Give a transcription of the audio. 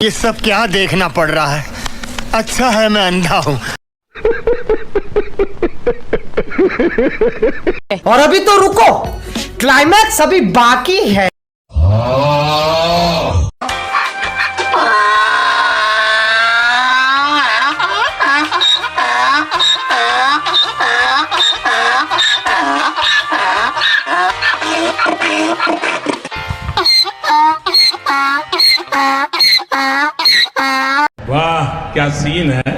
ये सब क्या देखना पड़ रहा है? अच्छा है मैं अंधा हूँ। और अभी तो रुको, क्लाइमैक्स अभी बाकी है। वाह क्या सीन है।